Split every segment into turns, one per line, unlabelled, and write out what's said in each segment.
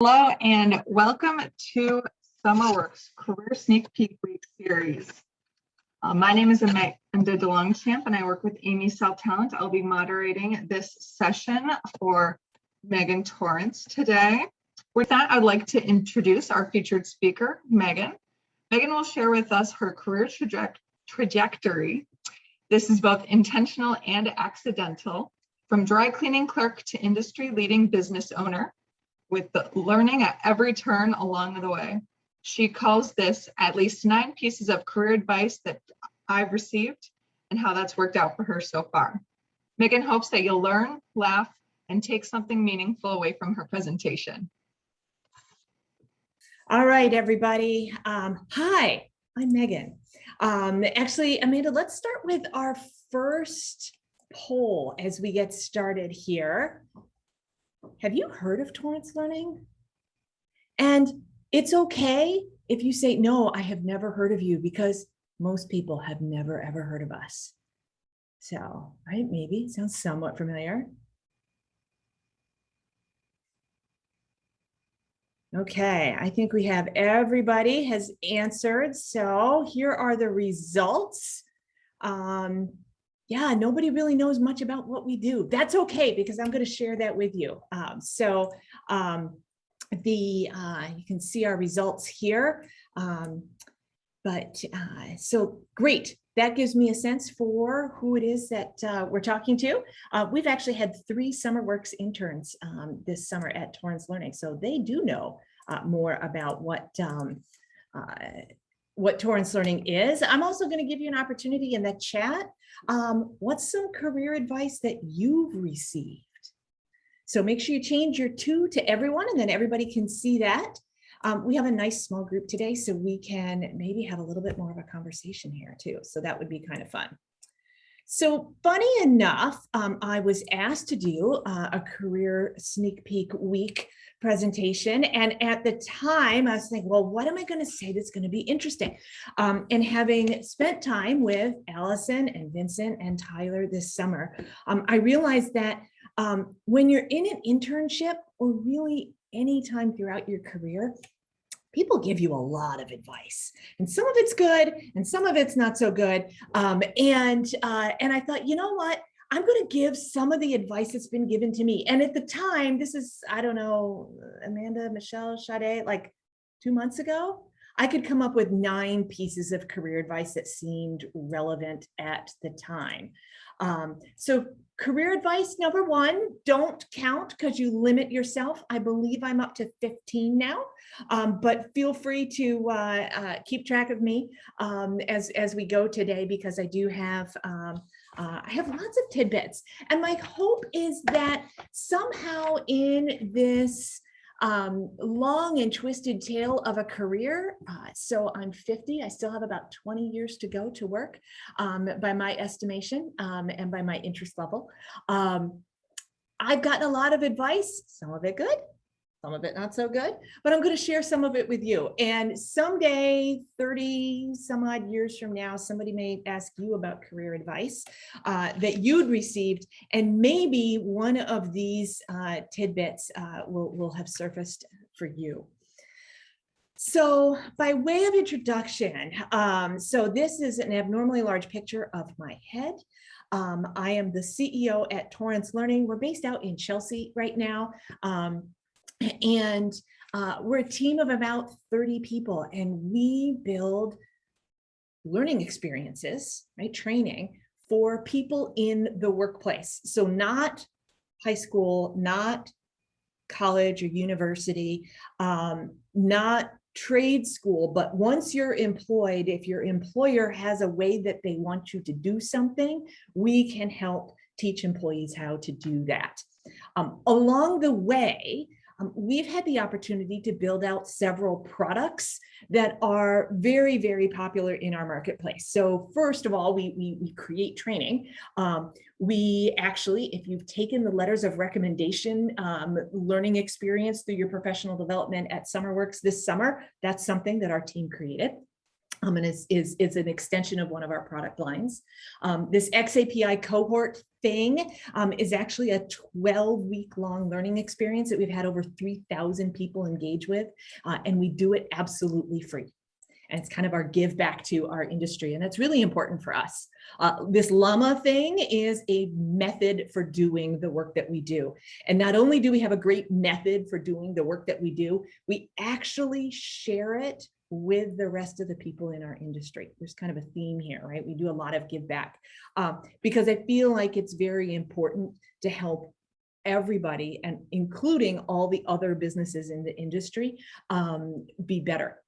Hello and welcome to SummerWorks Career Sneak Peek Week series. My name is Amanda DeLongchamp and I work with Amy Cell Talent. I'll be moderating this session for Megan Torrance today. With that, I'd like to introduce our featured speaker, Megan. Megan will share with us her career trajectory. This is both intentional and accidental, from dry cleaning clerk to industry-leading business owner, with the learning at every turn along the way. She calls this at least 9 pieces of career advice that I've received and how that's worked out for her so far. Megan hopes that you'll learn, laugh, and take something meaningful away from her presentation.
All right, everybody. Hi, I'm Megan. Actually, Amanda, let's start with our first poll as we get started here. Have you heard of Torrance Learning? And it's okay if you say, no, I have never heard of you, because most people have never, ever heard of us. So, right, maybe, sounds somewhat familiar. Okay, I think we have everybody has answered. So here are the results. Yeah, nobody really knows much about what we do. That's okay, because I'm going to share that with you. You can see our results here. So great. That gives me a sense for who it is that we're talking to. We've actually had 3 SummerWorks interns this summer at Torrance Learning, so they do know more about what Torrance Learning is. I'm also going to give you an opportunity in the chat. What's some career advice that you've received? So make sure you change your to everyone, and then everybody can see that. We have a nice small group today, so we can maybe have a little bit more of a conversation here too. So that would be kind of fun. So funny enough, I was asked to do a career sneak peek week presentation. And at the time I was thinking, well, what am I going to say that's going to be interesting? And having spent time with Allison and Vincent and Tyler this summer, I realized that when you're in an internship, or really any time throughout your career, people give you a lot of advice, and some of it's good and some of it's not so good. And I thought, you know what? I'm going to give some of the advice that's been given to me. And at the time, this is, I don't know, Amanda, Michelle, Sade, like 2 months ago, I could come up with 9 pieces of career advice that seemed relevant at the time. So career advice number 1, don't count because you limit yourself. I believe I'm up to 15 now, but feel free to keep track of me as we go today, because I do have I have lots of tidbits. And my hope is that somehow in this long and twisted tale of a career. So I'm 50, I still have about 20 years to go to work by my estimation and by my interest level. I've gotten a lot of advice, some of it good, some of it not so good, but I'm going to share some of it with you. And someday, 30 some odd years from now, somebody may ask you about career advice that you'd received, and maybe one of these tidbits will have surfaced for you. So by way of introduction, so this is an abnormally large picture of my head. I am the CEO at Torrance Learning. We're based out in Chelsea right now. And we're a team of about 30 people, and we build learning experiences, right? Training for people in the workplace. So not high school, not college or university, not trade school, but once you're employed, if your employer has a way that they want you to do something, we can help teach employees how to do that. Along the way, we've had the opportunity to build out several products that are very, very popular in our marketplace. So first of all, we create training. We actually, if you've taken the letters of recommendation learning experience through your professional development at SummerWorks this summer, that's something that our team created. And it's an extension of one of our product lines. This XAPI cohort thing is actually a 12-week-long learning experience that we've had over 3,000 people engage with, and we do it absolutely free. And it's kind of our give back to our industry, and that's really important for us. This llama thing is a method for doing the work that we do. And not only do we have a great method for doing the work that we do, we actually share it with the rest of the people in our industry. There's kind of a theme here, right? We do a lot of give back because I feel like it's very important to help everybody, and including all the other businesses in the industry, be better.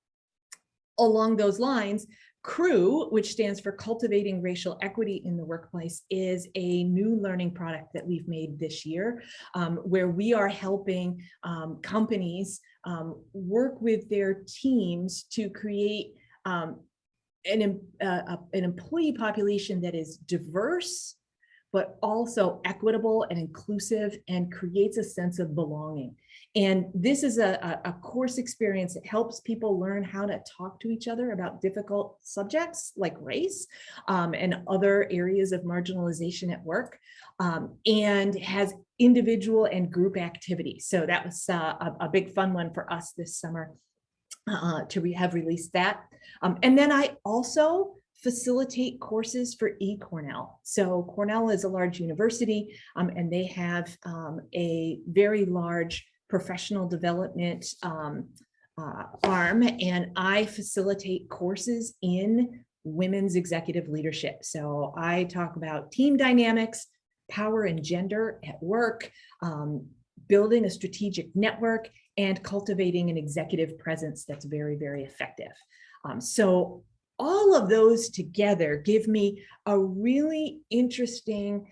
Along those lines, CREW, which stands for Cultivating Racial Equity in the Workplace, is a new learning product that we've made this year, where we are helping companies work with their teams to create an employee population that is diverse, but also equitable and inclusive, and creates a sense of belonging. And this is a course experience that helps people learn how to talk to each other about difficult subjects like race and other areas of marginalization at work, and has individual and group activities. So that was a big fun one for us this summer to have released that. And then I also facilitate courses for Cornell. So Cornell is a large university, and they have a very large professional development arm, and I facilitate courses in women's executive leadership. So I talk about team dynamics, power and gender at work, building a strategic network, and cultivating an executive presence that's very, very effective. So all of those together give me a really interesting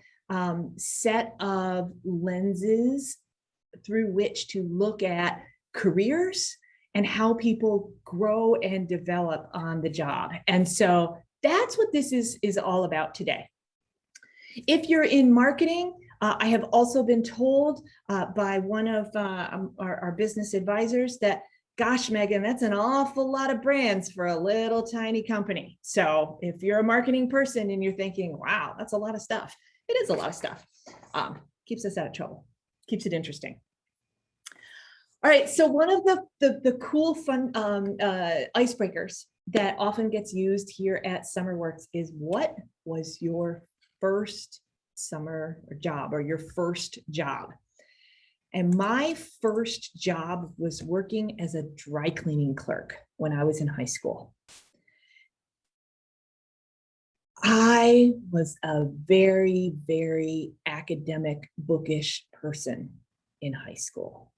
set of lenses through which to look at careers and how people grow and develop on the job. And so that's what this is all about today. If you're in marketing, I have also been told by one of our business advisors that, gosh, Megan, that's an awful lot of brands for a little tiny company. So if you're a marketing person and you're thinking, wow, that's a lot of stuff, it is a lot of stuff. Keeps us out of trouble, keeps it interesting. All right, so one of the cool, fun icebreakers that often gets used here at SummerWorks is, what was your first summer job or your first job? And my first job was working as a dry cleaning clerk when I was in high school. I was a very, very academic, bookish person in high school.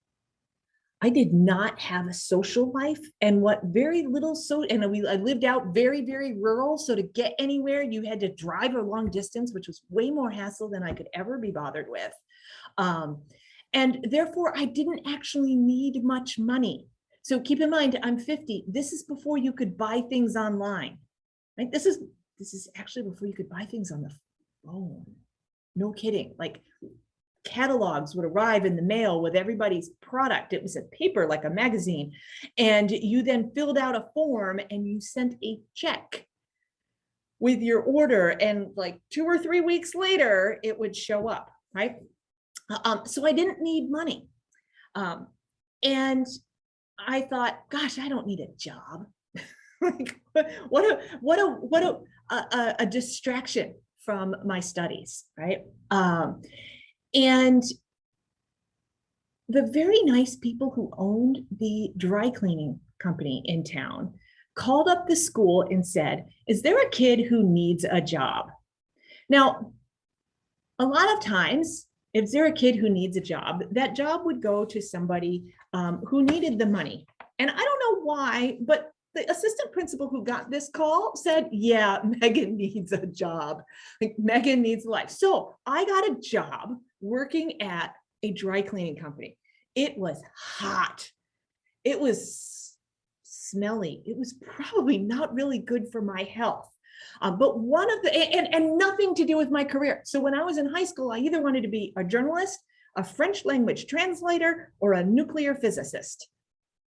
I did not have a social life, and what very little I lived out very, very rural. So to get anywhere, you had to drive a long distance, which was way more hassle than I could ever be bothered with. And therefore, I didn't actually need much money. So keep in mind, I'm 50. This is before you could buy things online, right? This is actually before you could buy things on the phone. No kidding. Like, catalogs would arrive in the mail with everybody's product. It was a paper, like a magazine. And you then filled out a form and you sent a check with your order. And like 2 or 3 weeks later, it would show up, right? So I didn't need money. And I thought, gosh, I don't need a job. Like, what a distraction from my studies, right? And the very nice people who owned the dry cleaning company in town called up the school and said, is there a kid who needs a job? Now, a lot of times, if there a kid who needs a job, that job would go to somebody who needed the money. And I don't know why, but the assistant principal who got this call said, yeah, Megan needs a job. Like, Megan needs life. So I got a job working at a dry cleaning company. It was hot. It was smelly. It was probably not really good for my health. But one of the, and nothing to do with my career. So when I was in high school, I either wanted to be a journalist, a French language translator, or a nuclear physicist.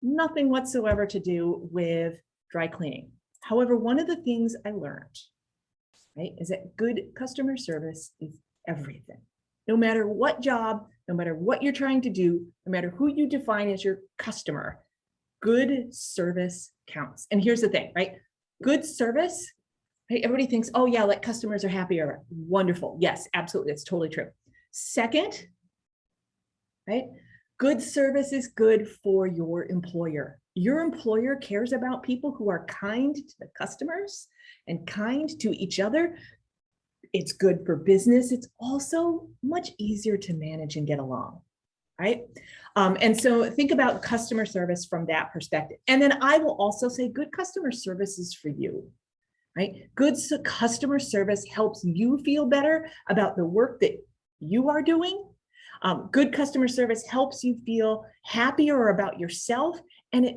Nothing whatsoever to do with dry cleaning. However, one of the things I learned, right, is that good customer service is everything. No matter what job, no matter what you're trying to do, no matter who you define as your customer, good service counts. And here's the thing, right? Good service, right? Everybody thinks, oh yeah, like customers are happier. Wonderful. Yes, absolutely. That's totally true. Second, right? Good service is good for your employer. Your employer cares about people who are kind to the customers and kind to each other. It's good for business. It's also much easier to manage and get along, right? And so think about customer service from that perspective. And then I will also say good customer service is for you, right? Good customer service helps you feel better about the work that you are doing. Good customer service helps you feel happier about yourself, and it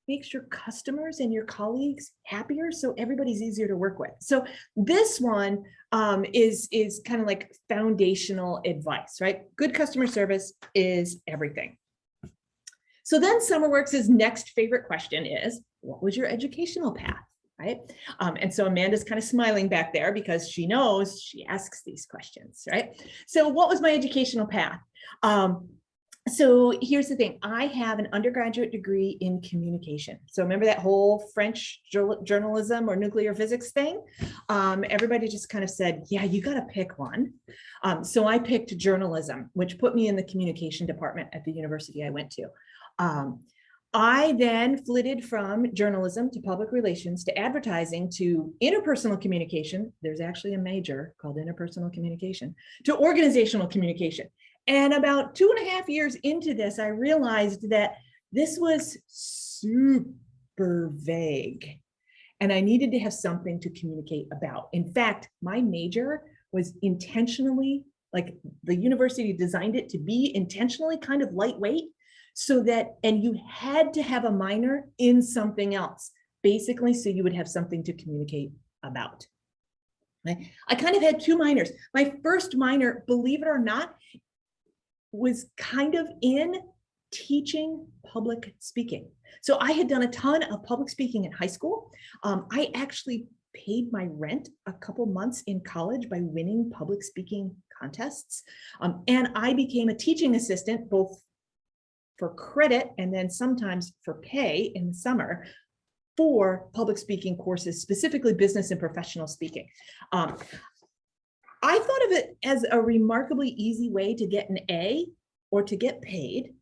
makes your customers and your colleagues happier, so everybody's easier to work with. So this one is kind of like foundational advice, right? Good customer service is everything. So then SummerWorks' next favorite question is, what was your educational path? Right? And so Amanda's kind of smiling back there because she knows she asks these questions, right? So what was my educational path? So here's the thing. I have an undergraduate degree in communication. So remember that whole French journalism or nuclear physics thing? Everybody just kind of said, yeah, you got to pick one. So I picked journalism, which put me in the communication department at the university I went to. I then flitted from journalism to public relations to advertising to interpersonal communication. There's actually a major called interpersonal communication, to organizational communication. And about 2.5 years into this, I realized that this was super vague and I needed to have something to communicate about. In fact, my major was intentionally, like the university designed it to be intentionally kind of lightweight, so that, and you had to have a minor in something else, basically, so you would have something to communicate about. I kind of had two minors. My first minor, believe it or not, was kind of in teaching public speaking. So I had done a ton of public speaking in high school. I actually paid my rent a couple months in college by winning public speaking contests. And I became a teaching assistant, both for credit and then sometimes for pay in the summer for public speaking courses, specifically business and professional speaking. I thought of it as a remarkably easy way to get an A or to get paid,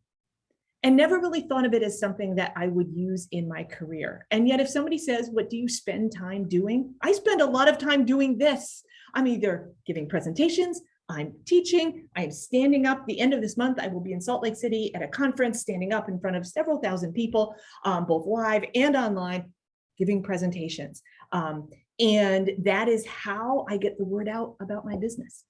and never really thought of it as something that I would use in my career. And yet if somebody says, what do you spend time doing? I spend a lot of time doing this. I'm either giving presentations, I'm teaching, I'm standing up. The end of this month, I will be in Salt Lake City at a conference, standing up in front of several thousand people, both live and online, giving presentations. And that is how I get the word out about my business.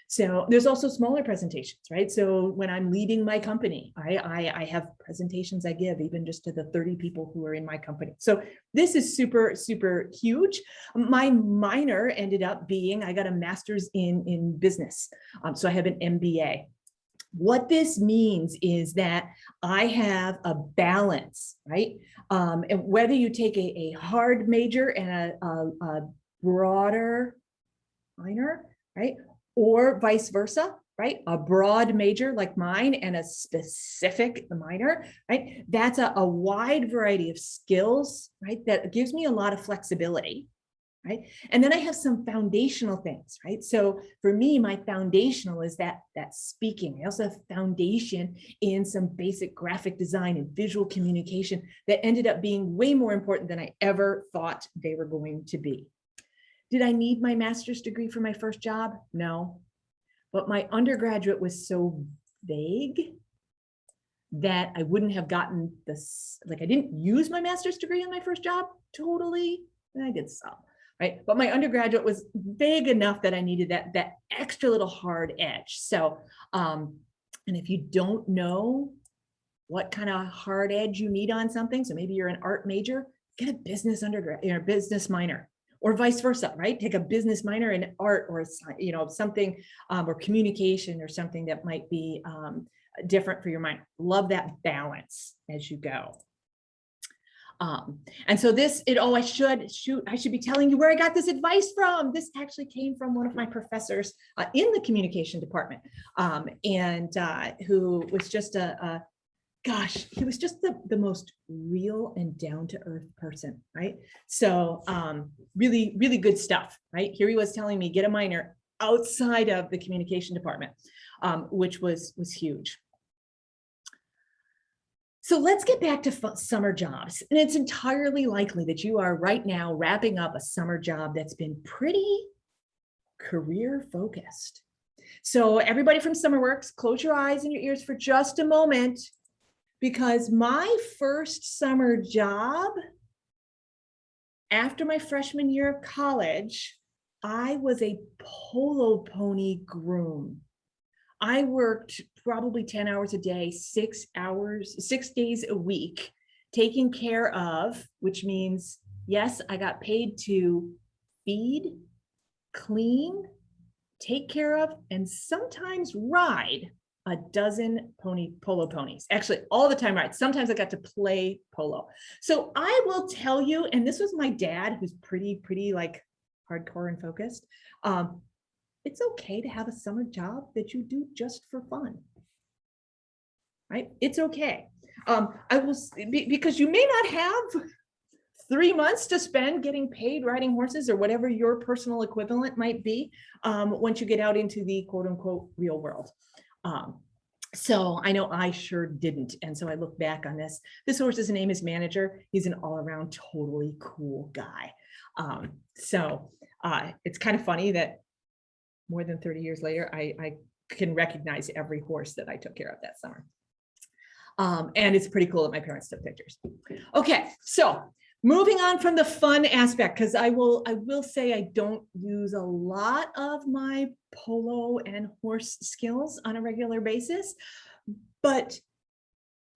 So there's also smaller presentations, right? So when I'm leading my company, I have presentations I give even just to the 30 people who are in my company. So this is super, super huge. My minor ended up being, I got a master's in business. So I have an MBA. What this means is that I have a balance, right? And whether you take a hard major and a broader minor, right? Or vice versa, right? A broad major like mine and a specific minor, right? That's a wide variety of skills, right? That gives me a lot of flexibility, right? And then I have some foundational things, right? So for me, my foundational is that speaking. I also have foundation in some basic graphic design and visual communication that ended up being way more important than I ever thought they were going to be. Did I need my master's degree for my first job? No, but my undergraduate was so vague that I wouldn't have gotten this, like I didn't use my master's degree in my first job totally, and I did some, right? But my undergraduate was vague enough that I needed that extra little hard edge. So, and if you don't know what kind of hard edge you need on something, so maybe you're an art major, get a business undergrad, business minor. Or vice versa, right? Take a business minor in art or something, or communication or something that might be different for your mind. Love that balance as you go. And so this, I should be telling you where I got this advice from. This actually came from one of my professors in the communication department, who was just he was just the most real and down to earth person, right? So really, really good stuff, right? Here he was telling me, get a minor outside of the communication department, which was huge. So let's get back to summer jobs. And it's entirely likely that you are right now wrapping up a summer job that's been pretty career focused. So everybody from SummerWorks, close your eyes and your ears for just a moment, because my first summer job after my freshman year of college, I was a polo pony groom. I worked probably 10 hours a day, 6 days a week, taking care of, which means, yes, I got paid to feed, clean, take care of, and sometimes ride a dozen polo ponies. Actually, all the time ride. Sometimes I got to play polo. So I will tell you, and this was my dad, who's pretty like hardcore and focused. It's okay to have a summer job that you do just for fun, right? It's okay. I will, because you may not have 3 months to spend getting paid riding horses or whatever your personal equivalent might be once you get out into the quote unquote real world. So I know I sure didn't. And so I look back on this. This horse's name is Manager. He's an all around totally cool guy. So it's kind of funny that more than 30 years later, I can recognize every horse that I took care of that summer. And it's pretty cool that my parents took pictures. Okay, so moving on from the fun aspect, because I will say I don't use a lot of my polo and horse skills on a regular basis, but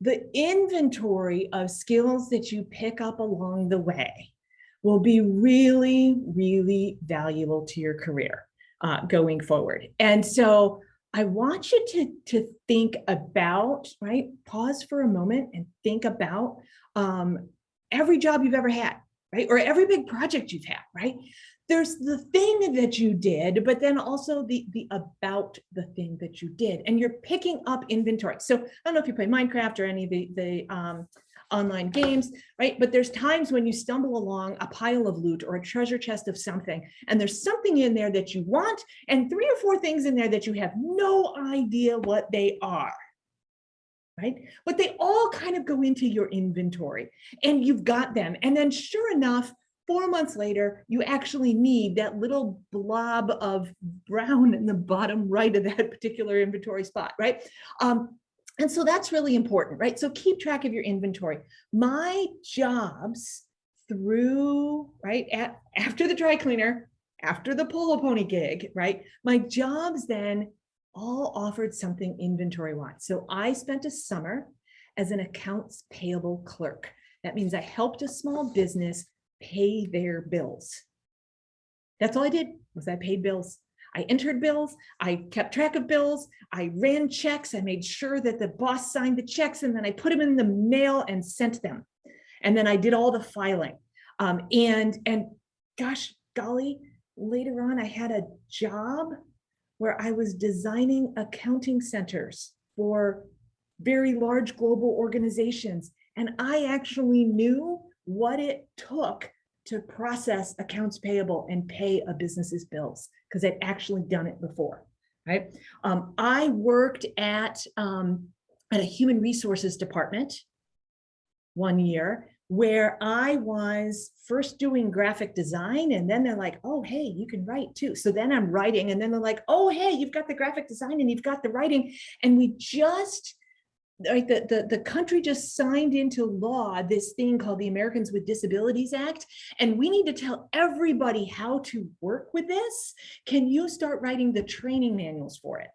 the inventory of skills that you pick up along the way will be really, really valuable to your career going forward. And so I want you to think about, right? Pause for a moment and think about every job you've ever had, right? Or every big project you've had, right? There's the thing that you did, but then also the about the thing that you did, and you're picking up inventory. So I don't know if you play Minecraft or any of the online games, right? But there's times when you stumble along a pile of loot or a treasure chest of something, and there's something in there that you want, and 3 or 4 things in there that you have no idea what they are, right? But they all kind of go into your inventory, and you've got them. And then sure enough, 4 months later, you actually need that little blob of brown in the bottom right of that particular inventory spot, right? And so that's really important, right? So keep track of your inventory. My jobs through, right, after the dry cleaner, after the polo pony gig, right? My jobs then all offered something inventory-wise. So I spent a summer as an accounts payable clerk. That means I helped a small business pay their bills. That's all I did, was I paid bills. I entered bills, I kept track of bills, I ran checks, I made sure that the boss signed the checks, and then I put them in the mail and sent them. And then I did all the filing. And gosh, golly, later on I had a job where I was designing accounting centers for very large global organizations. And I actually knew what it took to process accounts payable and pay a business's bills, because I'd actually done it before, right? I worked at a human resources department one year where I was first doing graphic design, and then they're like, oh, hey, you can write too. So then I'm writing, and then they're like, oh, hey, you've got the graphic design and you've got the writing. And we just, like the country just signed into law this thing called the Americans with Disabilities Act, and we need to tell everybody how to work with this. Can you start writing the training manuals for it?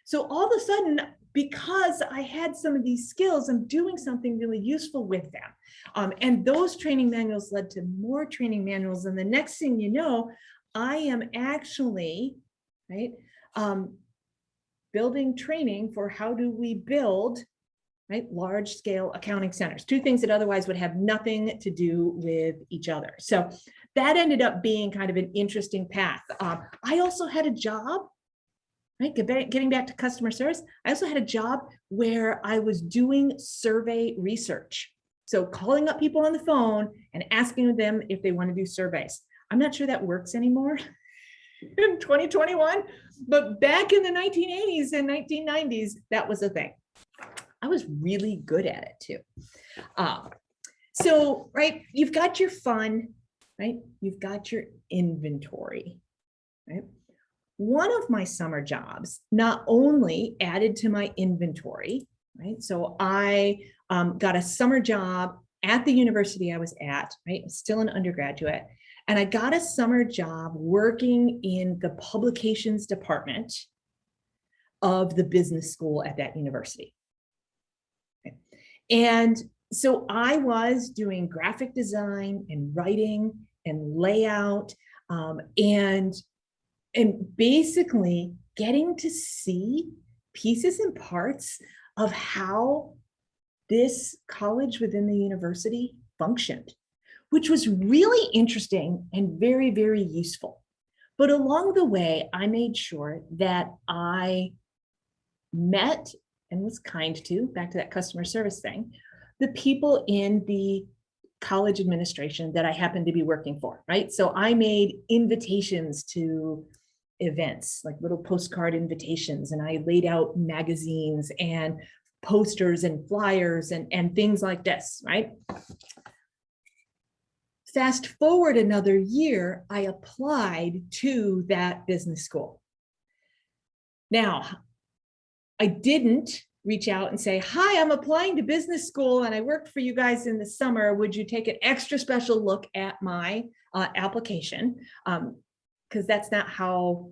So all of a sudden, because I had some of these skills, I'm doing something really useful with them. And those training manuals led to more training manuals. And the next thing you know, I am actually, right, building training for how do we build, right? Large scale accounting centers, two things that otherwise would have nothing to do with each other. So that ended up being kind of an interesting path. I also had a job, right? Getting back to customer service, I also had a job where I was doing survey research. So calling up people on the phone and asking them if they want to do surveys. I'm not sure that works anymore in 2021, but back in the 1980s and 1990s, that was a thing. I was really good at it too. So, right, you've got your fun, right? You've got your inventory, right? One of my summer jobs not only added to my inventory, right? So I got a summer job at the university I was at, right? Still an undergraduate. And I got a summer job working in the publications department of the business school at that university. Okay. And so I was doing graphic design and writing and layout and basically getting to see pieces and parts of how this college within the university functioned, which was really interesting and very, very useful. But along the way, I made sure that I met and was kind to, back to that customer service thing, the people in the college administration that I happened to be working for, right? So I made invitations to events, like little postcard invitations, and I laid out magazines and posters and flyers and things like this, right? Fast forward another year, I applied to that business school. Now, I didn't reach out and say, hi, I'm applying to business school and I worked for you guys in the summer. Would you take an extra special look at my application? Because that's not how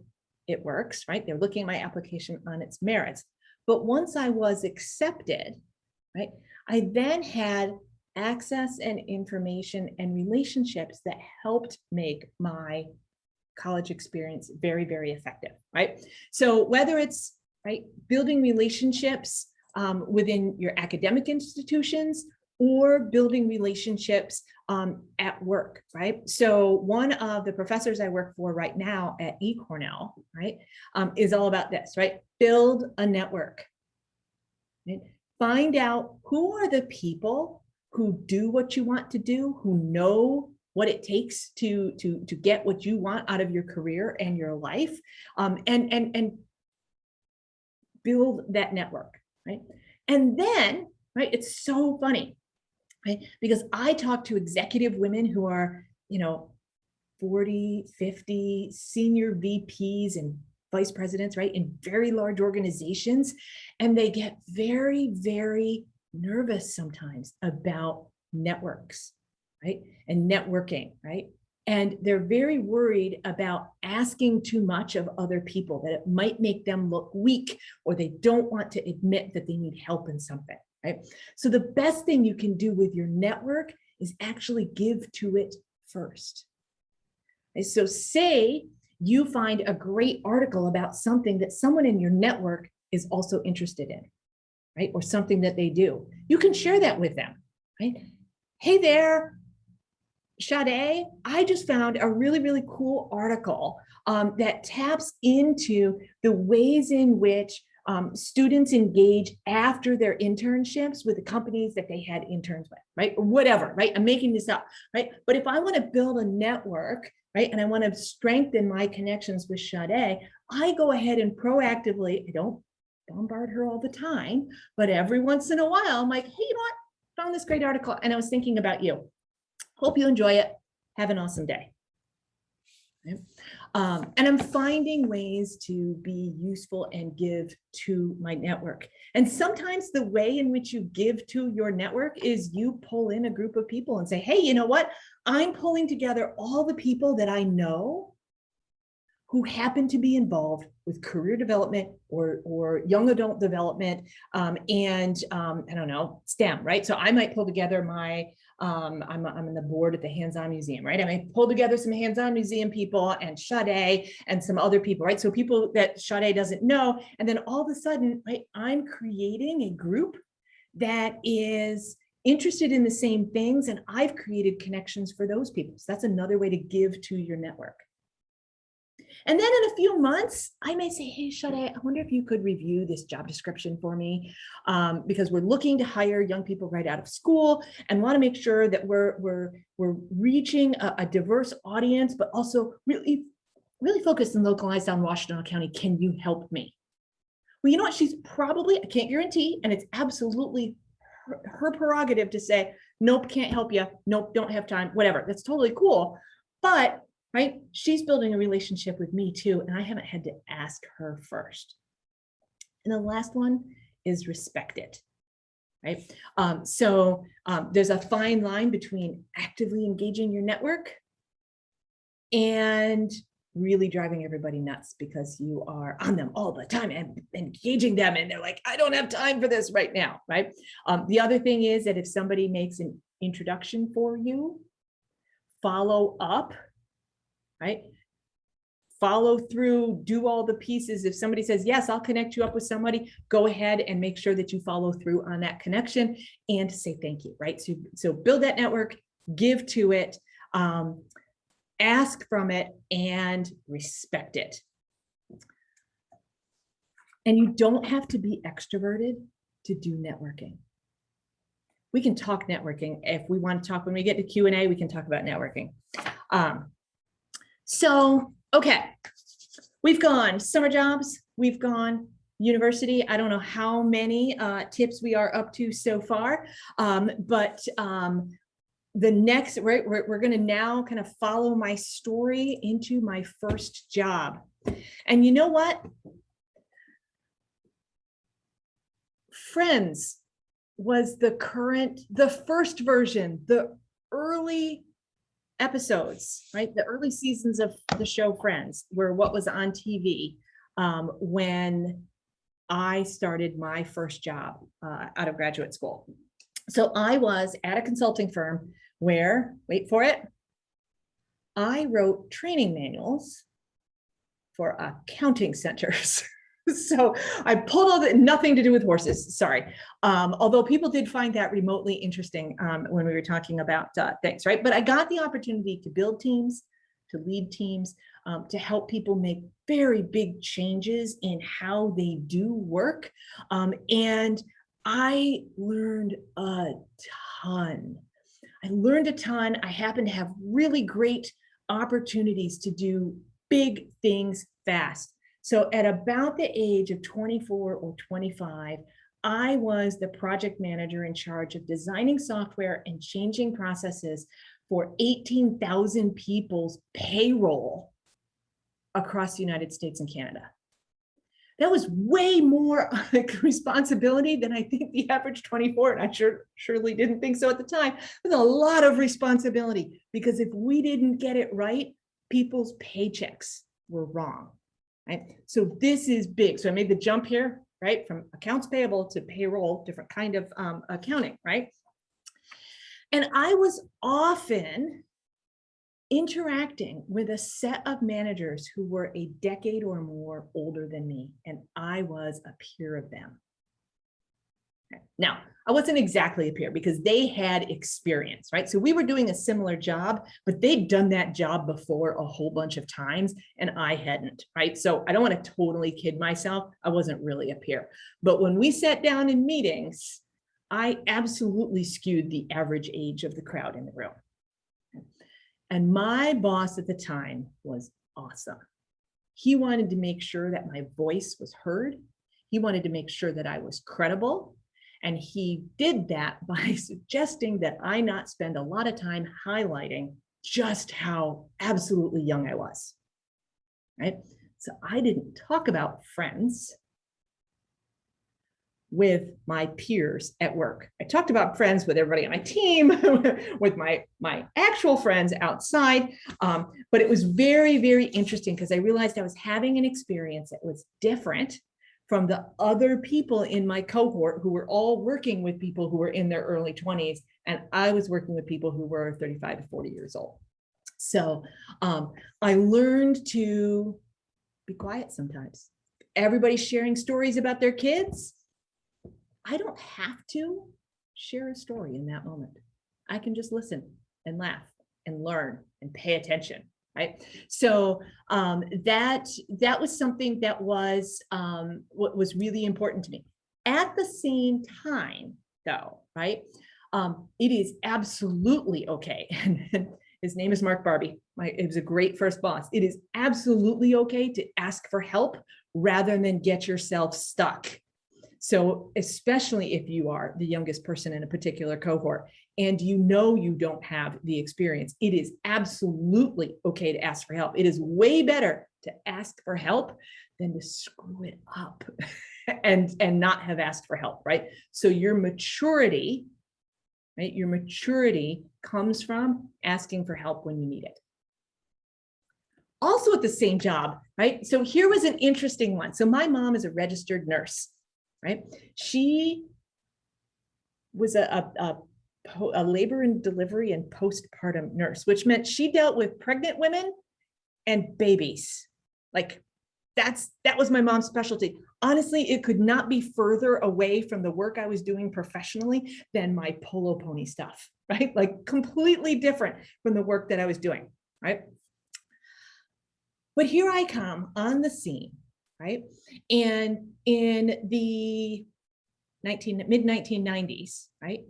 it works, right? They're looking at my application on its merits. But once I was accepted, right, I then had access and information and relationships that helped make my college experience very, very effective, right? So whether it's, right, building relationships within your academic institutions or building relationships at work, right? So one of the professors I work for right now at Cornell, right, is all about this, right? Build a network. Right? Find out who are the people who do what you want to do, who know what it takes to get what you want out of your career and your life, and build that network, right? And then, right, it's so funny, right? Because I talk to executive women who are, 40, 50, senior VPs and vice presidents, right, in very large organizations, and they get very, very nervous sometimes about networks, right, and networking, right? And they're very worried about asking too much of other people, that it might make them look weak, or they don't want to admit that they need help in something, right? So the best thing you can do with your network is actually give to it first. And so say you find a great article about something that someone in your network is also interested in, right? Or something that they do. You can share that with them, right? Hey there, Sade, I just found a really, really cool article that taps into the ways in which students engage after their internships with the companies that they had interns with, right? Or whatever, right? I'm making this up, right? But if I want to build a network, right, and I want to strengthen my connections with Sade, I go ahead and proactively, I don't bombard her all the time, but every once in a while, I'm like, hey, you know what? Found this great article and I was thinking about you. Hope you enjoy it. Have an awesome day. Okay. And I'm finding ways to be useful and give to my network. And sometimes the way in which you give to your network is you pull in a group of people and say, hey, you know what? I'm pulling together all the people that I know who happen to be involved with career development or young adult development and I don't know, STEM, right? So I might pull together my, I'm on the board at the Hands-On Museum, right? I might pull together some Hands-On Museum people and Sade and some other people, right? So people that Sade doesn't know, and then all of a sudden, right, I'm creating a group that is interested in the same things, and I've created connections for those people. So that's another way to give to your network. And then in a few months, I may say, hey, Sade, I wonder if you could review this job description for me, because we're looking to hire young people right out of school and want to make sure that we're reaching a diverse audience, but also really focused and localized on Washtenaw County. Can you help me? Well, you know what? She's probably, I can't guarantee, and it's absolutely her prerogative to say, nope, can't help you. Nope, don't have time, whatever. That's totally cool. But right, she's building a relationship with me too, and I haven't had to ask her first. And the last one is respect it, right? There's a fine line between actively engaging your network and really driving everybody nuts because you are on them all the time and engaging them, and they're like, I don't have time for this right now, right? The other thing is that if somebody makes an introduction for you, follow up, right? Follow through, do all the pieces. If somebody says, yes, I'll connect you up with somebody, go ahead and make sure that you follow through on that connection and say thank you, right? So build that network, give to it, ask from it, and respect it. And you don't have to be extroverted to do networking. We can talk networking. If we want to talk, when we get to Q&A, we can talk about networking. Okay, we've gone summer jobs, we've gone university. I don't know how many tips we are up to so far, but the next, we're going to now kind of follow my story into my first job. And you know what? Friends was the first version, the early episodes, right? The early seasons of the show Friends were what was on TV when I started my first job out of graduate school. So I was at a consulting firm where, wait for it, I wrote training manuals for accounting centers. So I pulled all nothing to do with horses, sorry. Although people did find that remotely interesting when we were talking about things, right? But I got the opportunity to build teams, to lead teams, to help people make very big changes in how they do work. And I learned a ton. I happened to have really great opportunities to do big things fast. So at about the age of 24 or 25, I was the project manager in charge of designing software and changing processes for 18,000 people's payroll across the United States and Canada. That was way more responsibility than I think the average 24, and I surely didn't think so at the time. It was a lot of responsibility because if we didn't get it right, people's paychecks were wrong. Right? So this is big. So I made the jump here, right? From accounts payable to payroll, different kind of accounting, right? And I was often interacting with a set of managers who were a decade or more older than me, and I was a peer of them. Now, I wasn't exactly a peer because they had experience, right? So we were doing a similar job, but they'd done that job before a whole bunch of times and I hadn't, right? So I don't want to totally kid myself. I wasn't really a peer. But when we sat down in meetings, I absolutely skewed the average age of the crowd in the room. And my boss at the time was awesome. He wanted to make sure that my voice was heard. He wanted to make sure that I was credible. And he did that by suggesting that I not spend a lot of time highlighting just how absolutely young I was, right? So I didn't talk about Friends with my peers at work. I talked about Friends with everybody on my team, with my actual friends outside. But it was very, very interesting because I realized I was having an experience that was different from the other people in my cohort who were all working with people who were in their early 20s. And I was working with people who were 35 to 40 years old. So I learned to be quiet sometimes. Everybody's sharing stories about their kids. I don't have to share a story in that moment. I can just listen and laugh and learn and pay attention, right? So that was something that was what was really important to me. At the same time, though, right? It is absolutely okay. And his name is Mark Barbie. It was a great first boss. It is absolutely okay to ask for help rather than get yourself stuck. So especially if you are the youngest person in a particular cohort and you know you don't have the experience, it is absolutely okay to ask for help. It is way better to ask for help than to screw it up and not have asked for help, right? So your maturity, right? Your maturity comes from asking for help when you need it. Also at the same job, right? So here was an interesting one. So my mom is a registered nurse, right? She was a labor and delivery and postpartum nurse, which meant she dealt with pregnant women and babies. Like that was my mom's specialty. Honestly, it could not be further away from the work I was doing professionally than my polo pony stuff, right? Like completely different from the work that I was doing, right? But here I come on the scene, right? And in the mid 1990s, right?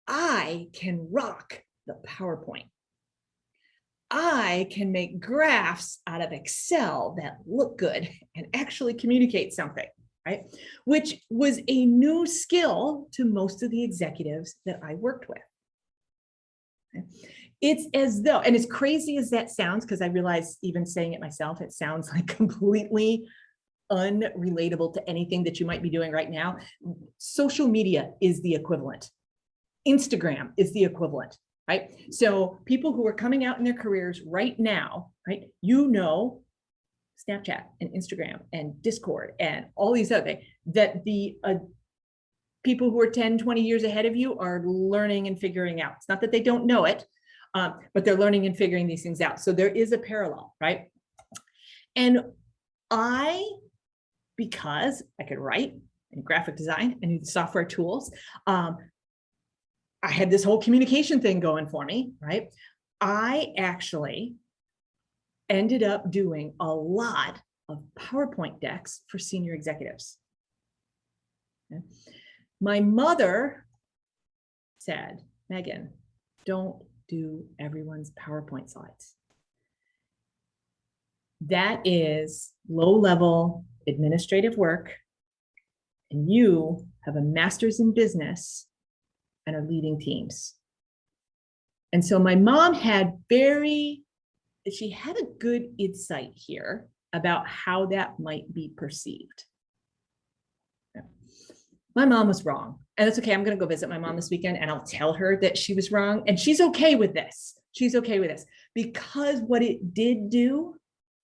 I can rock the PowerPoint. I can make graphs out of Excel that look good and actually communicate something, right? Which was a new skill to most of the executives that I worked with. Okay? It's as though, and as crazy as that sounds, because I realize even saying it myself, it sounds like completely unrelatable to anything that you might be doing right now. Social media is the equivalent. Instagram is the equivalent, right? So people who are coming out in their careers right now, right? You know, Snapchat and Instagram and Discord and all these other things that the people who are 10, 20 years ahead of you are learning and figuring out. It's not that they don't know it, but they're learning and figuring these things out. So there is a parallel, right? And because I could write and graphic design and use software tools, I had this whole communication thing going for me, right? I actually ended up doing a lot of PowerPoint decks for senior executives. Okay. My mother said, Megan, don't do everyone's PowerPoint slides. That is low-level administrative work, and you have a master's in business and are leading teams. And so my mom had she had a good insight here about how that might be perceived. My mom was wrong, and that's okay. I'm going to go visit my mom this weekend and I'll tell her that she was wrong, and she's okay with this. She's okay with this because what it did do,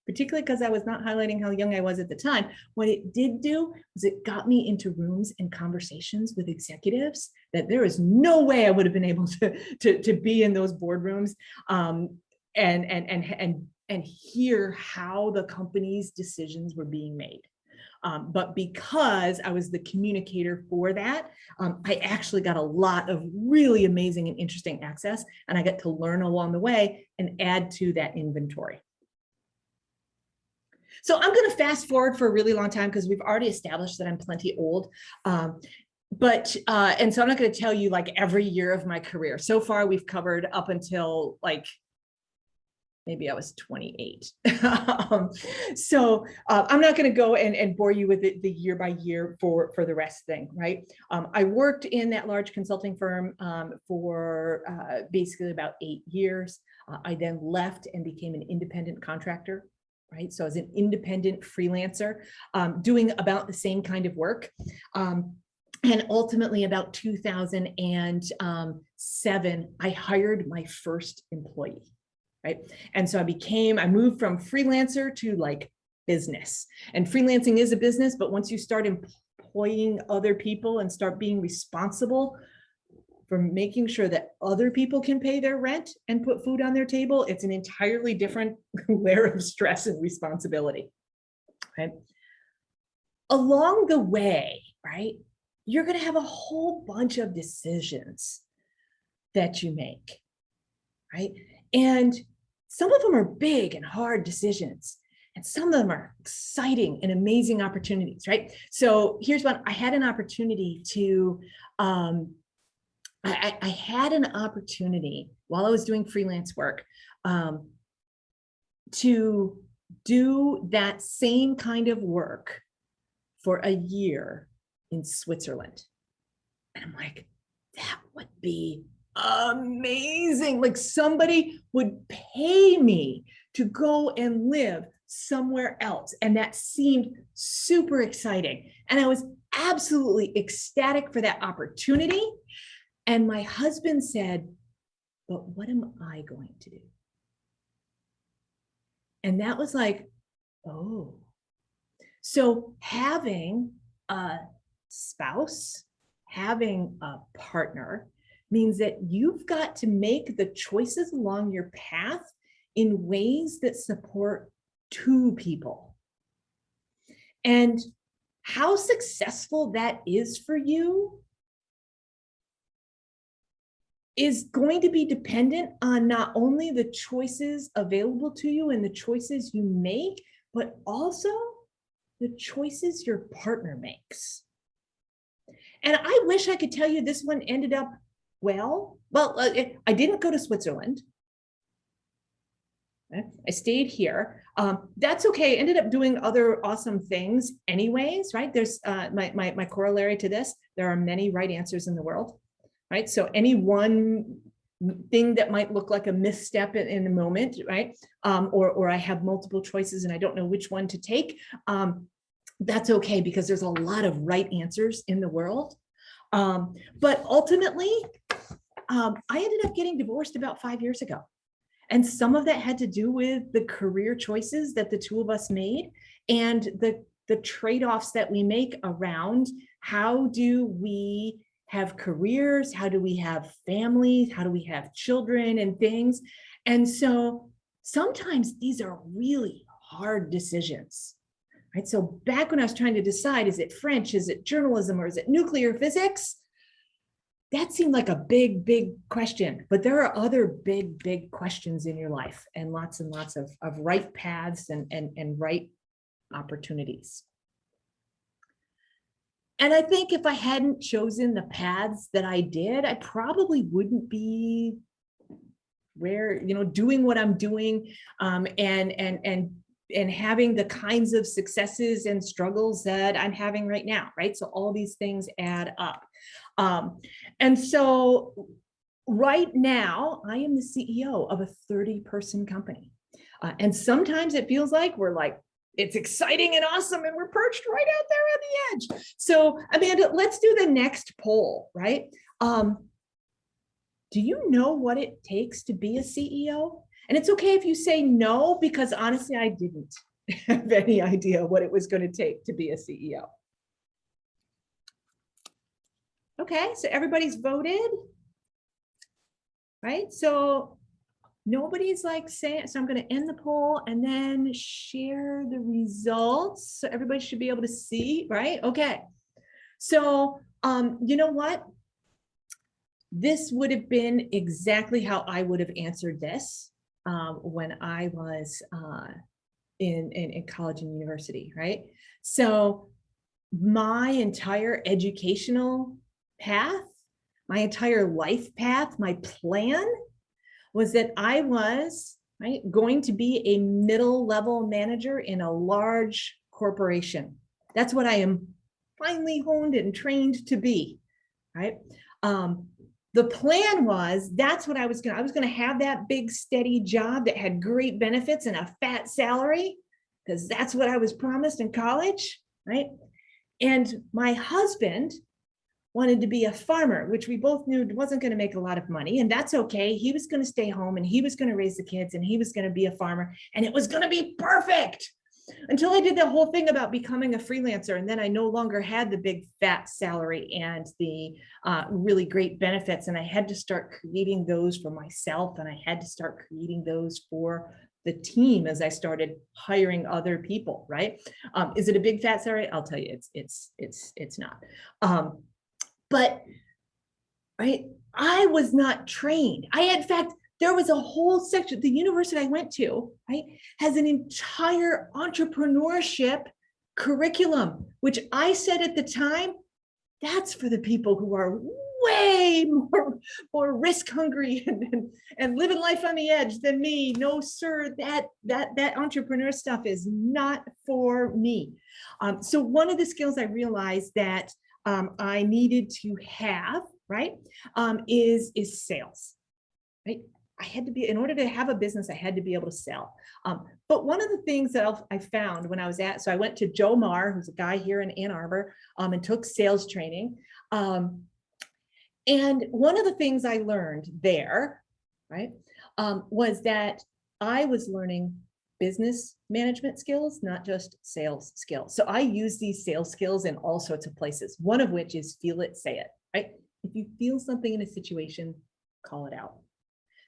particularly because I was not highlighting how young I was at the time, what it did do was it got me into rooms and conversations with executives that there is no way I would have been able to be in those boardrooms and hear how the company's decisions were being made. But because I was the communicator for that, I actually got a lot of really amazing and interesting access, and I got to learn along the way and add to that inventory. So I'm going to fast forward for a really long time because we've already established that I'm plenty old. And so I'm not going to tell you like every year of my career. So far, we've covered up until like maybe I was 28. So I'm not going to go and bore you with the year by year for the rest thing, right? I worked in that large consulting firm for basically about 8 years. I then left and became an independent contractor, right? So as an independent freelancer, doing about the same kind of work. And ultimately about 2007, I hired my first employee. Right. And so I moved from freelancer to like business, and freelancing is a business, but once you start employing other people and start being responsible for making sure that other people can pay their rent and put food on their table, it's an entirely different layer of stress and responsibility. Right. Along the way, right, you're going to have a whole bunch of decisions that you make, right? And some of them are big and hard decisions, and some of them are exciting and amazing opportunities, right? So here's one. I had an opportunity to, I had an opportunity while I was doing freelance work to do that same kind of work for a year in Switzerland. And I'm like, that would be amazing. Like somebody would pay me to go and live somewhere else. And that seemed super exciting. And I was absolutely ecstatic for that opportunity. And my husband said, but what am I going to do? And that was like, oh. So having a spouse, having a partner means that you've got to make the choices along your path in ways that support two people. And how successful that is for you is going to be dependent on not only the choices available to you and the choices you make, but also the choices your partner makes. And I wish I could tell you this one ended up well. Well, I didn't go to Switzerland. I stayed here. That's okay. I ended up doing other awesome things anyways, right? There's my corollary to this. There are many right answers in the world, right? So any one thing that might look like a misstep in the moment, right? Or I have multiple choices and I don't know which one to take. That's okay, because there's a lot of right answers in the world. But ultimately, I ended up getting divorced about 5 years ago. And some of that had to do with the career choices that the two of us made and the trade-offs that we make around how do we have careers, how do we have families, how do we have children and things. And so sometimes these are really hard decisions. Right? So back when I was trying to decide, is it French, is it journalism, or is it nuclear physics? That seemed like a big, big question, but there are other big, big questions in your life and lots of right paths and right opportunities. And I think if I hadn't chosen the paths that I did, I probably wouldn't be where, doing what I'm doing and having the kinds of successes and struggles that I'm having right now, right? So all these things add up. And so right now, I am the CEO of a 30-person company. And sometimes it feels like it's exciting and awesome and we're perched right out there on the edge. So Amanda, let's do the next poll, right? Do you know what it takes to be a CEO? And it's okay if you say no, because honestly, I didn't have any idea what it was going to take to be a CEO. Okay, so everybody's voted, right? So nobody's saying, so I'm going to end the poll and then share the results. So everybody should be able to see, right? Okay. So, you know what? This would have been exactly how I would have answered this when I was in college and university, right? So my entire educational path, my entire life path, my plan was that I was going to be a middle level manager in a large corporation. That's what I am finally honed and trained to be, right? The plan was that's what I was going to have that big steady job that had great benefits and a fat salary, because that's what I was promised in college, right? And my husband wanted to be a farmer, which we both knew wasn't going to make a lot of money, and that's okay. He was going to stay home and he was going to raise the kids and he was going to be a farmer and it was going to be perfect. Until I did the whole thing about becoming a freelancer, and then I no longer had the big fat salary and the really great benefits, and I had to start creating those for myself, and I had to start creating those for the team as I started hiring other people. Right? Is it a big fat salary? I'll tell you, it's not. But right, I was not trained. In fact, there was a whole section, the university I went to, right, has an entire entrepreneurship curriculum, which I said at the time, that's for the people who are way more risk hungry and living life on the edge than me. No, sir, that entrepreneur stuff is not for me. So one of the skills I realized that I needed to have, right, is sales, right? I had to be, in order to have a business, I had to be able to sell. But one of the things that I found when I was so I went to Joe Marr, who's a guy here in Ann Arbor, and took sales training. And one of the things I learned there, right, was that I was learning business management skills, not just sales skills. So I use these sales skills in all sorts of places, one of which is feel it, say it, right? If you feel something in a situation, call it out.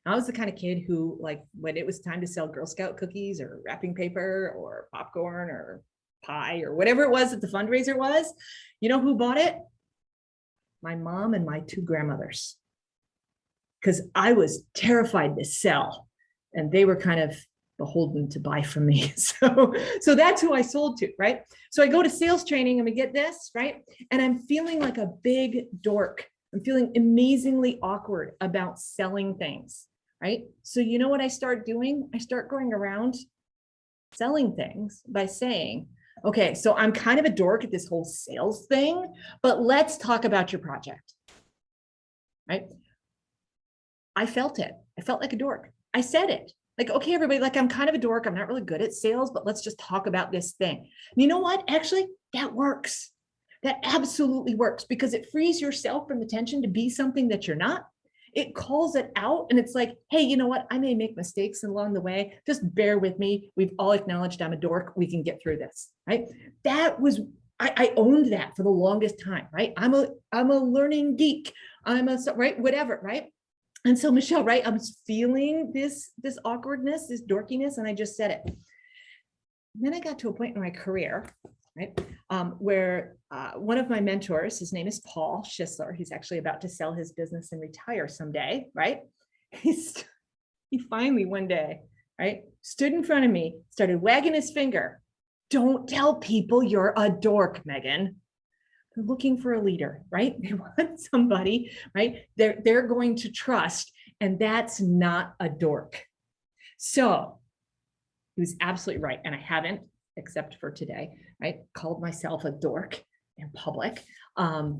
I was the kind of kid who, like, when it was time to sell Girl Scout cookies or wrapping paper or popcorn or pie or whatever it was that the fundraiser was, you know who bought it? My mom and my two grandmothers. Because I was terrified to sell and they were kind of beholden to buy from me. So that's who I sold to, right? So I go to sales training and we get this, right? And I'm feeling like a big dork. I'm feeling amazingly awkward about selling things, right? So you know what I start doing? I start going around selling things by saying, okay, so I'm kind of a dork at this whole sales thing, but let's talk about your project, right? I felt it. I felt like a dork. I said it. Like, okay, everybody, like, I'm kind of a dork. I'm not really good at sales, but let's just talk about this thing. And you know what? Actually, that works. That absolutely works because it frees yourself from the tension to be something that you're not. It calls it out and it's like, hey, you know what? I may make mistakes along the way. Just bear with me. We've all acknowledged I'm a dork. We can get through this, right? That was, I owned that for the longest time, right? I'm a learning geek. Right, whatever, right? And so Michelle, right, I was feeling this awkwardness, this dorkiness, and I just said it. And then I got to a point in my career, right, where one of my mentors, his name is Paul Schisler. He's actually about to sell his business and retire someday, right? He finally one day, right, stood in front of me, started wagging his finger. Don't tell people you're a dork, Megan. They're looking for a leader, right? They want somebody, right? They're going to trust, and that's not a dork. So he was absolutely right. And I haven't, except for today, right, called myself a dork in public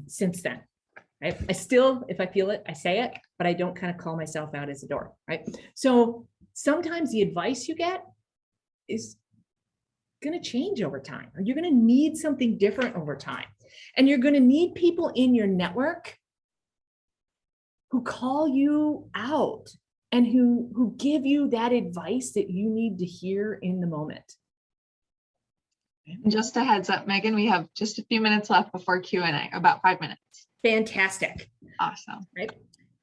since then, right? I still, if I feel it, I say it, but I don't kind of call myself out as a dork, right? So sometimes the advice you get is going to change over time, or you're going to need something different over time. And you're going to need people in your network who call you out and who give you that advice that you need to hear in the moment.
And just a heads up, Megan, we have just a few minutes left before Q&A, about 5 minutes.
Fantastic.
Awesome.
Right.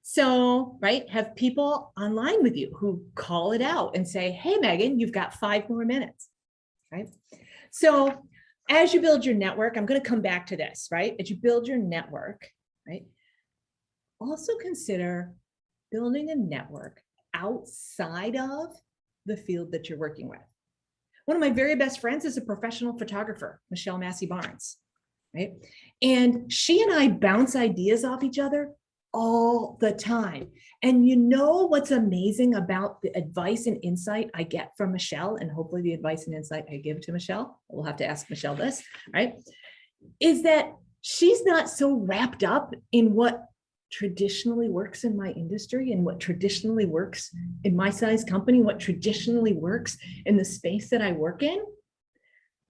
So, right, have people online with you who call it out and say, hey, Megan, you've got 5 more minutes. Right. So as you build your network, I'm going to come back to this, right? As you build your network, right? Also consider building a network outside of the field that you're working with. One of my very best friends is a professional photographer, Michelle Massey Barnes, right? And she and I bounce ideas off each other all the time. And you know what's amazing about the advice and insight I get from Michelle, and hopefully the advice and insight I give to Michelle, we'll have to ask Michelle this, right? Is that she's not so wrapped up in what traditionally works in my industry and what traditionally works in my size company, what traditionally works in the space that I work in.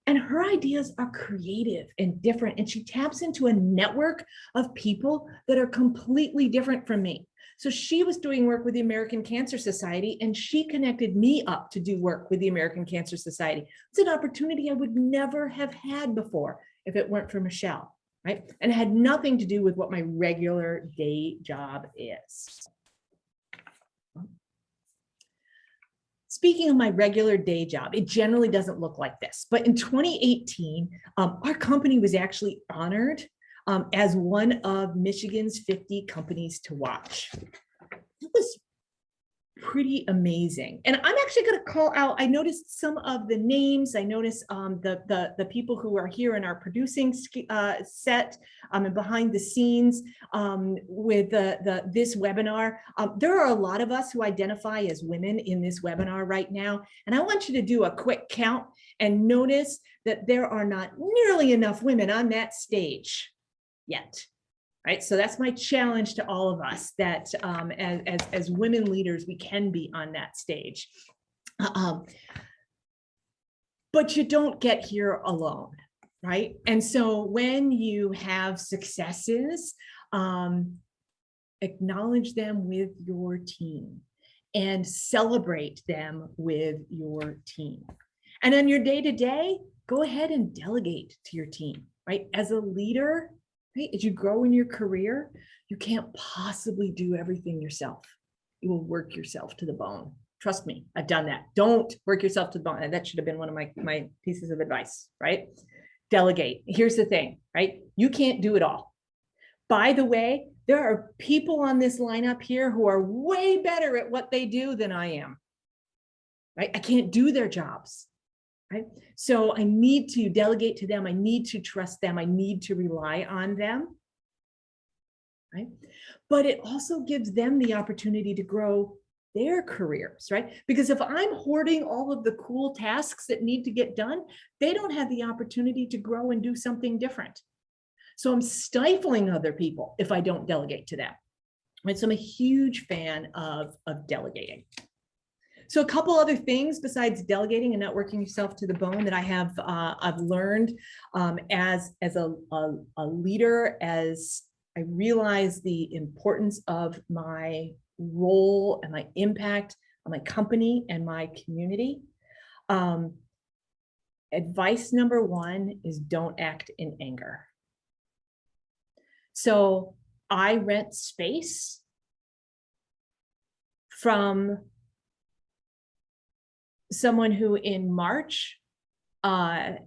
And her ideas are creative and different. And she taps into a network of people that are completely different from me. So she was doing work with the American Cancer Society, and she connected me up to do work with the American Cancer Society. It's an opportunity I would never have had before if it weren't for Michelle, right? And it had nothing to do with what my regular day job is. Speaking of my regular day job, it generally doesn't look like this, but in 2018, our company was actually honored as one of Michigan's 50 companies to watch. It was pretty amazing. And I'm actually going to call out, I noticed some of the names. I noticed the people who are here in our producing set and behind the scenes with this webinar. There are a lot of us who identify as women in this webinar right now. And I want you to do a quick count and notice that there are not nearly enough women on that stage yet. Right, so that's my challenge to all of us, that as women leaders, we can be on that stage. But you don't get here alone, right? And so when you have successes, acknowledge them with your team and celebrate them with your team. And on your day-to-day, go ahead and delegate to your team, right? As a leader, right, as you grow in your career, you can't possibly do everything yourself. You will work yourself to the bone. Trust me, I've done that. Don't work yourself to the bone. And that should have been one of my pieces of advice, right? Delegate. Here's the thing, right? You can't do it all. By the way, there are people on this lineup here who are way better at what they do than I am, right? I can't do their jobs. Right? So I need to delegate to them. I need to trust them. I need to rely on them. Right? But it also gives them the opportunity to grow their careers, right? Because if I'm hoarding all of the cool tasks that need to get done, they don't have the opportunity to grow and do something different. So I'm stifling other people if I don't delegate to them. Right? So I'm a huge fan of delegating. So a couple other things besides delegating and not working yourself to the bone that I have I've learned as a leader, as I realize the importance of my role and my impact on my company and my community. Advice number one is don't act in anger. So I rent space from someone who in March had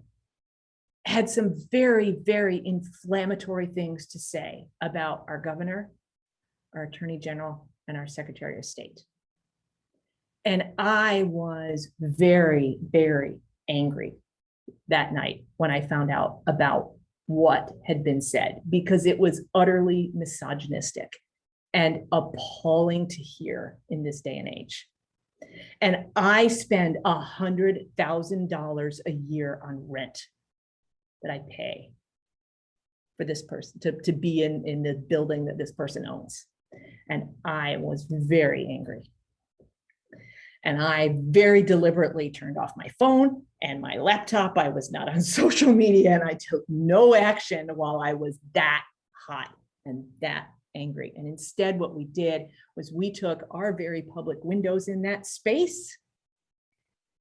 some very, very inflammatory things to say about our governor, our attorney general, and our secretary of state. And I was very, very angry that night when I found out about what had been said, because it was utterly misogynistic and appalling to hear in this day and age. And I spend $100,000 a year on rent that I pay for this person to be in the building that this person owns. And I was very angry. And I very deliberately turned off my phone and my laptop. I was not on social media, and I took no action while I was that hot and that angry. And instead, what we did was we took our very public windows in that space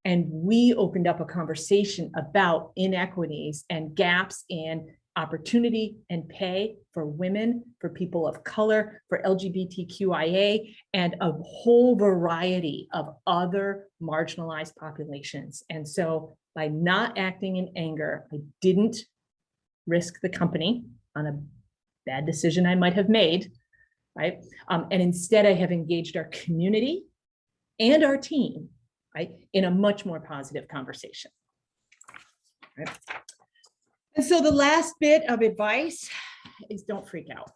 and we opened up a conversation about inequities and gaps in opportunity and pay for women, for people of color, for LGBTQIA, and a whole variety of other marginalized populations. And so by not acting in anger, I didn't risk the company on a bad decision I might have made, right? And instead I have engaged our community and our team, right, in a much more positive conversation. Right? And so the last bit of advice is don't freak out.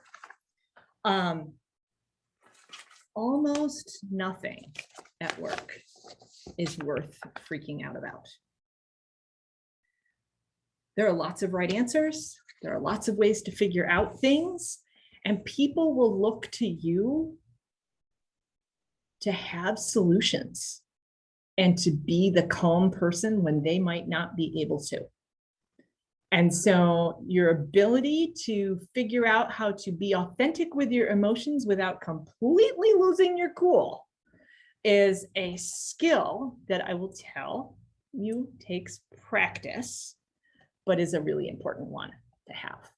Almost nothing at work is worth freaking out about. There are lots of right answers. There are lots of ways to figure out things, and people will look to you to have solutions and to be the calm person when they might not be able to. And so your ability to figure out how to be authentic with your emotions without completely losing your cool is a skill that I will tell you takes practice, but is a really important one to have.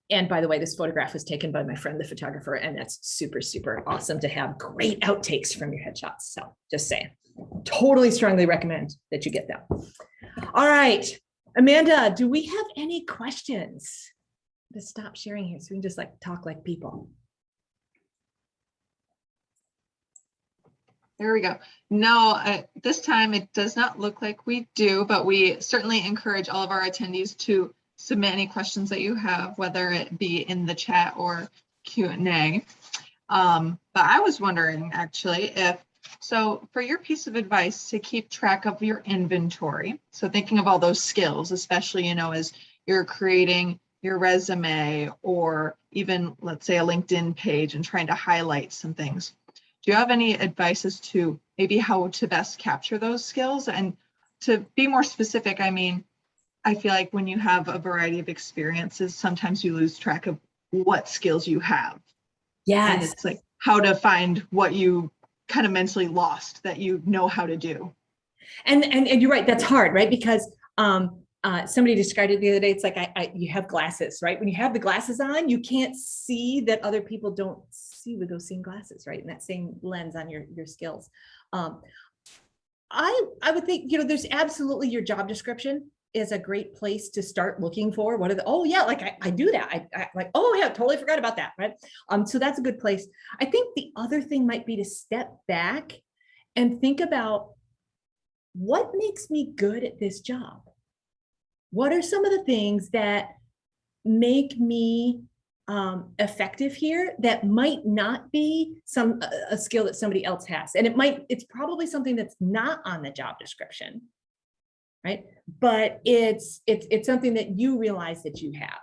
And by the way, this photograph was taken by my friend, the photographer, and that's super, super awesome to have great outtakes from your headshots. So just saying, totally strongly recommend that you get them. All right, Amanda, do we have any questions? Let's stop sharing here so we can just like talk like people.
There we go. No, this time it does not look like we do, but we certainly encourage all of our attendees to submit any questions that you have, whether it be in the chat or Q&A. But I was wondering actually so for your piece of advice to keep track of your inventory, so thinking of all those skills, especially, as you're creating your resume or even let's say a LinkedIn page and trying to highlight some things. Do you have any advice as to maybe how to best capture those skills? And to be more specific, I mean, I feel like when you have a variety of experiences, sometimes you lose track of what skills you have.
Yes.
And it's like how to find what you kind of mentally lost that you know how to do.
And you're right, that's hard, right? Because somebody described it the other day. It's like you have glasses, right? When you have the glasses on, you can't see that other people don't see with those same glasses, right? And that same lens on your skills. I would think, there's absolutely your job description is a great place to start looking for what are the, oh yeah, like I do that. I like, oh yeah, totally forgot about that, right? So that's a good place. I think the other thing might be to step back and think about what makes me good at this job? What are some of the things that make me effective here that might not be a skill that somebody else has? And it's probably something that's not on the job description, right? But it's something that you realize that you have.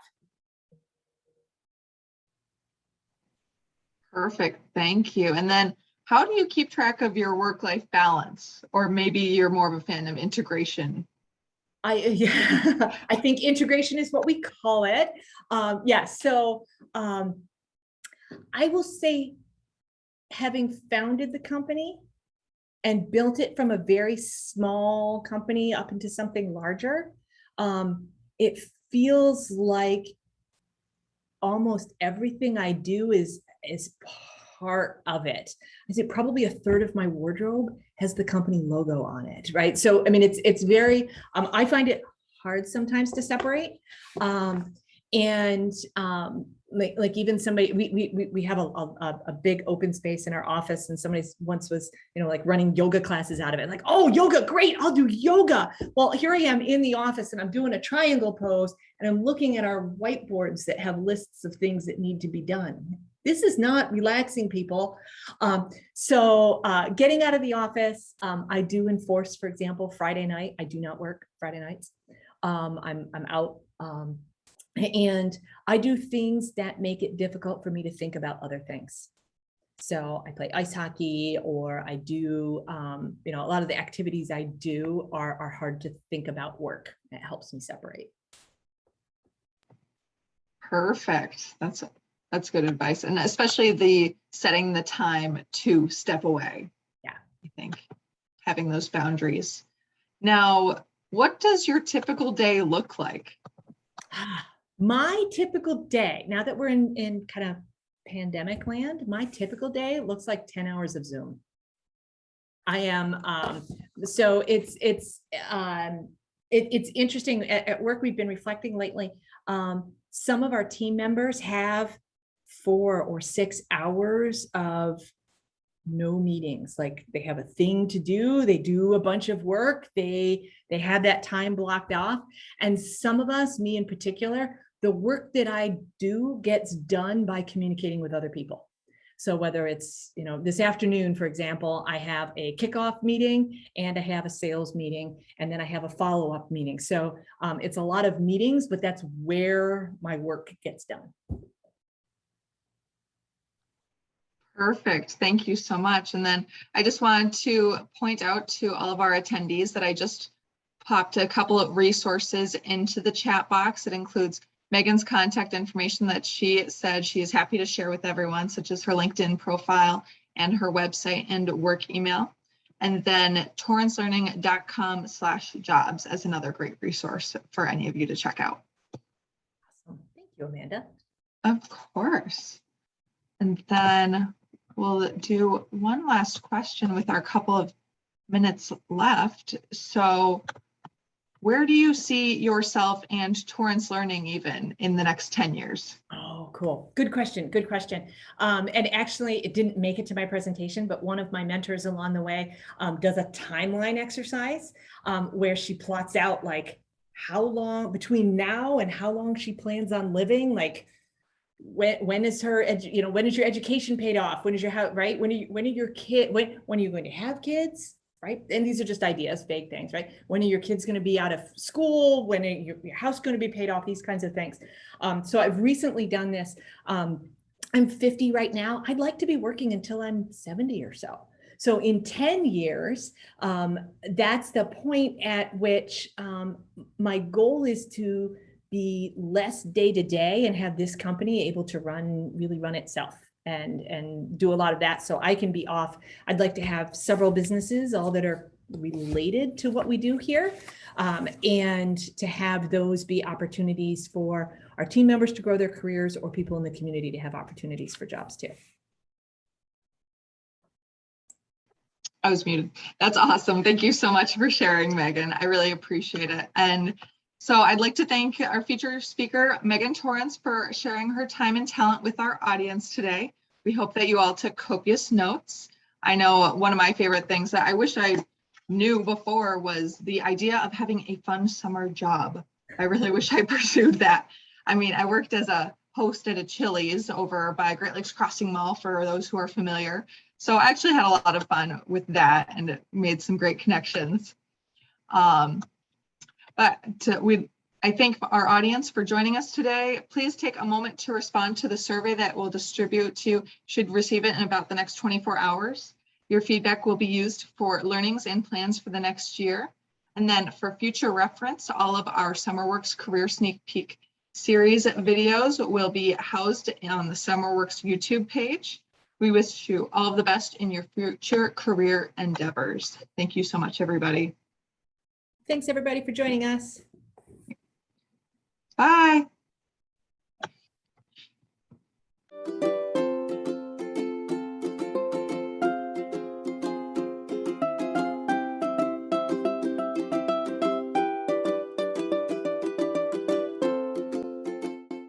Perfect, thank you. And then how do you keep track of your work-life balance? Or maybe you're more of a fan of integration?
Yeah, I think integration is what we call it. So I will say, having founded the company and built it from a very small company up into something larger, it feels like almost everything I do is part of it. I say probably a third of my wardrobe has the company logo on it, right? So I mean, it's very. I find it hard sometimes to separate, like even somebody, we have a big open space in our office, and somebody once was like running yoga classes out of it, like, oh, yoga, great, I'll do yoga. Well, here I am in the office and I'm doing a triangle pose and I'm looking at our whiteboards that have lists of things that need to be done. This is not relaxing, people. So getting out of the office, I do enforce, for example, Friday night. I do not work Friday nights. I'm out. And I do things that make it difficult for me to think about other things. So I play ice hockey, or I do, a lot of the activities I do are hard to think about work. It helps me separate.
Perfect. That's good advice. And especially the setting the time to step away.
Yeah.
I think having those boundaries. Now, what does your typical day look like?
My typical day, now that we're in kind of pandemic land, my typical day looks like 10 hours of Zoom. I am, so it's interesting. At work, we've been reflecting lately. Some of our team members have 4 or 6 hours of no meetings. Like they have a thing to do, they do a bunch of work, they have that time blocked off. And some of us, me in particular, the work that I do gets done by communicating with other people. So whether it's, this afternoon, for example, I have a kickoff meeting and I have a sales meeting, and then I have a follow-up meeting. So it's a lot of meetings, but that's where my work gets done.
Perfect. Thank you so much. And then I just wanted to point out to all of our attendees that I just popped a couple of resources into the chat box. It includes Megan's contact information that she said she is happy to share with everyone, such as her LinkedIn profile and her website and work email. And then torrancelearning.com/jobs as another great resource for any of you to check out.
Awesome. Thank you, Amanda.
Of course. And then we'll do one last question with our couple of minutes left. So where do you see yourself and Torrance Learning even in the next 10 years?
Oh, cool. Good question. Good question. And actually, it didn't make it to my presentation, but one of my mentors along the way does a timeline exercise where she plots out like how long between now and how long she plans on living. Like when is her, when is your education paid off? When is your house, right? When are your kids, when are you going to have kids? Right? And these are just ideas, vague things, right? When are your kids going to be out of school? When are your house going to be paid off? These kinds of things. So I've recently done this. I'm 50 right now. I'd like to be working until I'm 70 or so. So in 10 years, that's the point at which my goal is to be less day to day and have this company able to really run itself and do a lot of that so I can be off. I'd like to have several businesses, all that are related to what we do here, and to have those be opportunities for our team members to grow their careers or people in the community to have opportunities for jobs too.
I was muted. That's awesome. Thank you so much for sharing, Megan. I really appreciate it. And so I'd like to thank our featured speaker, Megan Torrance, for sharing her time and talent with our audience today. We hope that you all took copious notes. I know one of my favorite things that I wish I knew before was the idea of having a fun summer job. I really wish I pursued that. I mean, I worked as a host at a Chili's over by Great Lakes Crossing Mall, for those who are familiar. So I actually had a lot of fun with that and made some great connections. I thank our audience for joining us today. Please take a moment to respond to the survey that we'll distribute to you. Should receive it in about the next 24 hours. Your feedback will be used for learnings and plans for the next year. And then for future reference, all of our SummerWorks Career Sneak Peek series videos will be housed on the SummerWorks YouTube page. We wish you all of the best in your future career endeavors. Thank you so much, everybody.
Thanks everybody for joining us.
Bye.